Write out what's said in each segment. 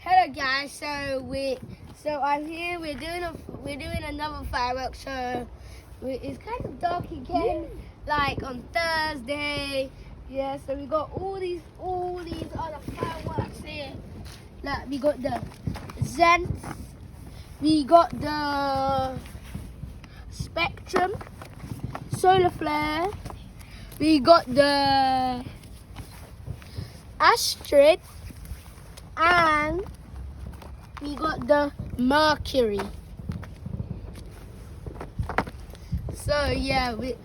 Hello guys, so I'm here. We're doing another fireworks show. It's kind of dark again, like on Thursday. Yeah, so we got all these other fireworks here. Like we got the Zenith, we got the Spectrum, Solar Flare, we got the Astrid, and we got the Mercury. So yeah, we're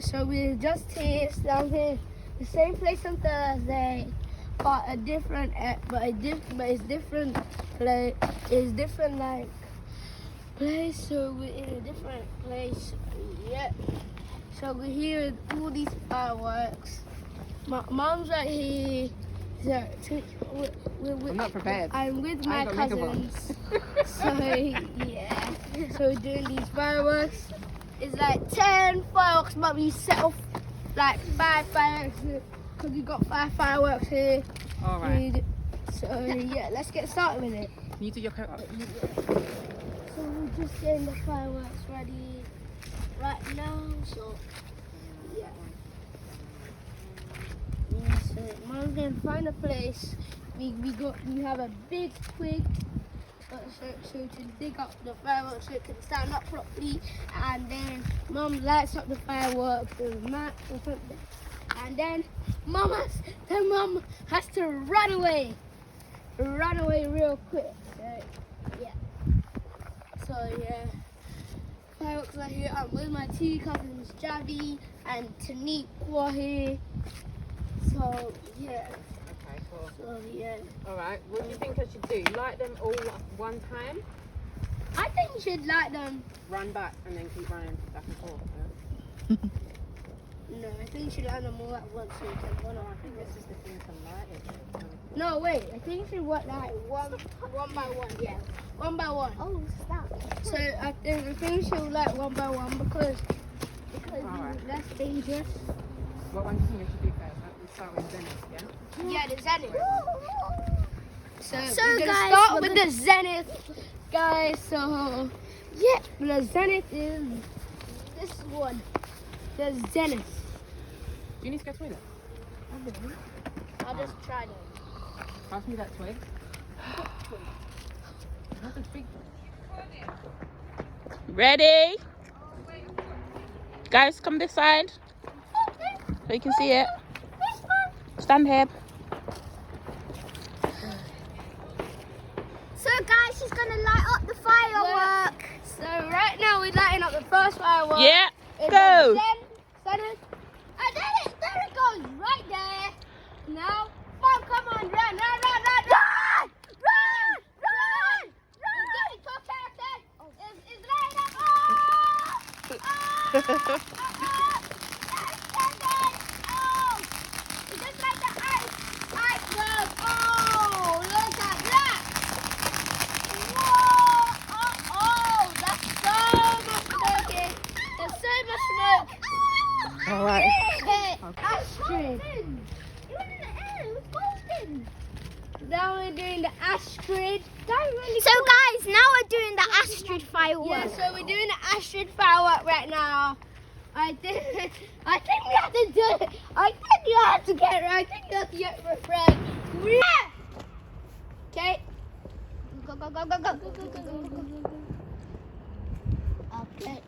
just here, down here, the same place on Thursday, but it's different place. It's different like place. So we're in a different place. Yeah. So we're here with all these fireworks. Mom's right here. So, I'm not prepared. I'm with my cousins. So yeah. So we're doing these fireworks. It's like 10 fireworks, but we set off like 5 fireworks because we got 5 fireworks here. All right. So yeah, let's get started with it. Can you do your coat up? So we're just getting the fireworks ready right now. So yeah. So Mom's gonna find a place. We have a big twig. So to dig up the fireworks so it can stand up properly, and then Mom lights up the fireworks with a match or something, and then Mom has to run away real quick. So yeah, fireworks are here. I'm with my 2 cousins, Javi and Taniqua here. So yeah. Okay, cool. So yeah. All right. What do you think I should do? Light them all at one time? I think you should light them. Run back and then keep running back and forth. No, I think you should light them all at once so you can run I off. think this is the thing to light it. No, wait. I think you should light one by one. Yeah, one by one. Oh, stop. So I think you should light one by one because Alright. that's dangerous. What one do you think I should do first? Let's start with Zenith, yeah? Yeah, the Zenith. So So, we're gonna guys, start we're with the Zenith, guys. So yeah, the Zenith is this one, the Zenith. Do you need to go to the toilet? I'll just try them. Pass me that twig. Not the big one. Ready? Guys, come this side so you can see it. Stand here. So, guys, she's gonna light up the firework. So right now we're lighting up the first firework. Yeah, It's go. the Zenith. And there it goes, right there. Now, Mom, come on, run. Run! It's getting so fast. It's lighting up. It's just like the iceberg. Oh, look at that. Whoa! That's so much smoke. There's so much smoke. All right. Astrid. It was in the air. It was golden. Now we're doing the Astrid. That's really So, cool. guys, now we're doing the Astrid firework. Yeah, so we're doing the Astrid firework right now. I think we have to do it. I think you have to get my friend. Okay. Go. Okay.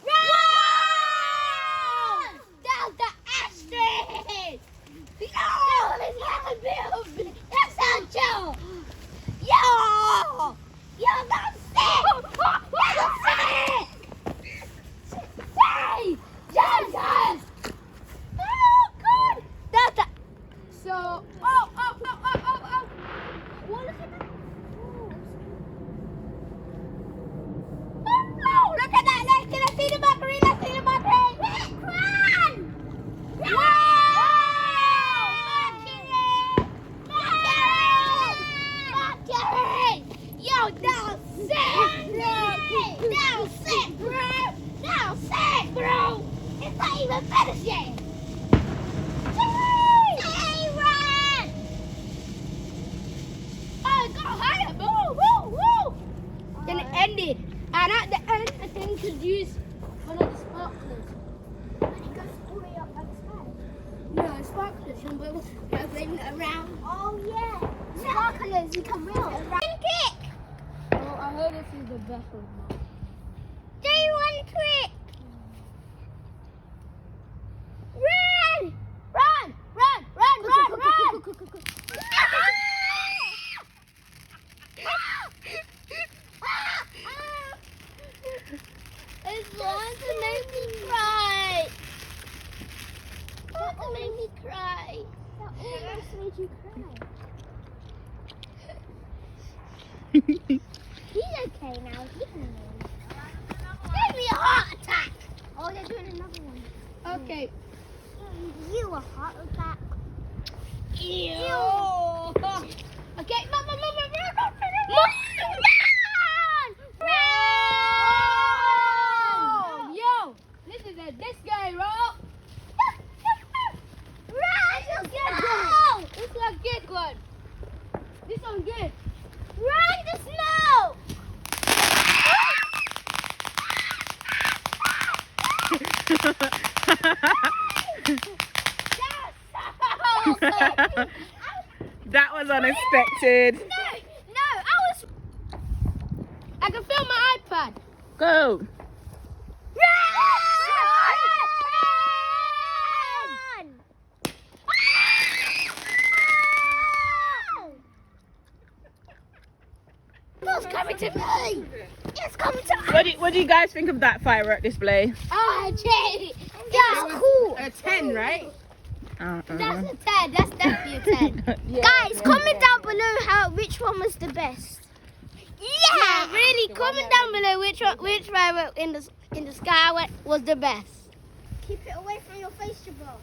Run! That's the Astrid! Yo! That's so chill! Yo! That's sick! That's sick! Hey! Jesus! Oh, God! That's the... So... Oh! Well, look at that! Oh, look at that! Let's see the Mercury! Run! Mercury! Yo, that was sick, bro! It's not even finished yet! sparklers and we're moving around. Oh yeah. Sparklers, you can wheel around. Kick. Oh, I heard this is the best one. Do one trick. Run! Run! Run! Run! Run! Run! It's going to make me cry. It's going to make me cry. That almost made you cry. He's okay now. He can move. Give me a heart attack. Oh, they're doing another one. Okay. You a heart attack. Ew. Okay, Mama, run! Run! Yo, this is this guy, bro. Run! This is a good one. This one good. Run the snow! That was unexpected. I can feel my iPad. Go. It's coming to me. It's coming to us. What do you guys think of that firework display? Oh, Jay. That's cool. A 10, right? That's a 10. That's definitely a 10. Guys, comment down below which one was the best. Yeah, really. Comment down below which firework in the sky was the best. Keep it away from your face, Jabal.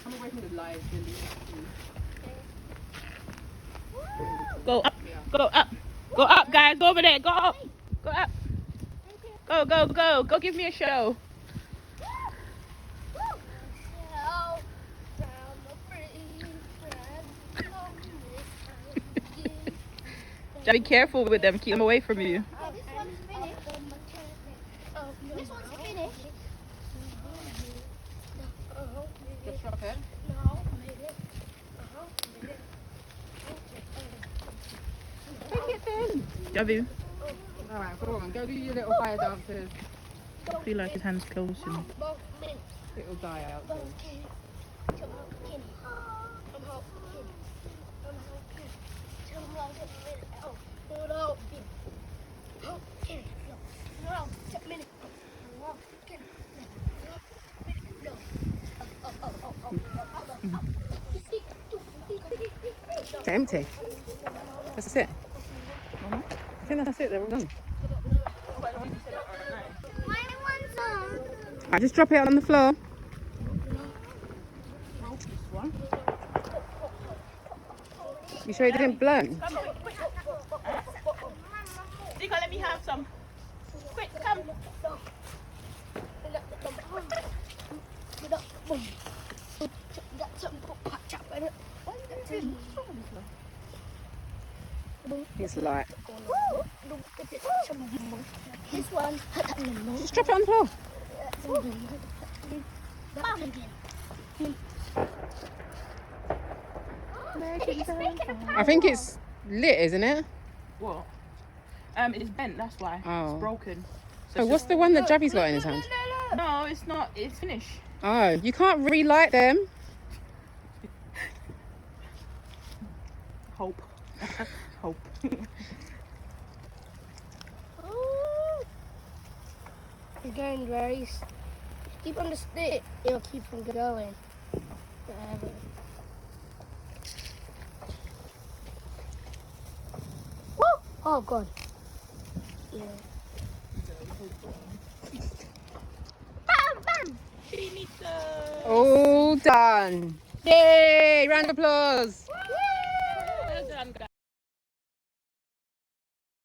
I'm away from the lights. Go up. Go up. Go up, guys. Go over there. Go up. Go up. Go give me a show. Be careful with them. Keep them away from you. This one's finished. This one's finished. Just drop it. W. Alright, go on. Go do your little fire dances. I feel like his hand's closing. It'll die out soon. It's empty. That's it. I think that's it. They're all done. I just drop it on the floor. You sure it didn't burn? Dico, let me have some. Quick, come. It's light. This one. Just drop it on the floor. I think it's lit, isn't it? What? It's bent. That's why. Oh. It's broken. So what's the one that Javi's got in his hand? No, it's not. It's finished. Oh, you can't relight them. Hope. Hope. It's going very. Keep on the stick. It'll keep on going. Forever. Woo! Oh God. Yeah. Bam, bam. Finito. All done. Yay! Round of applause.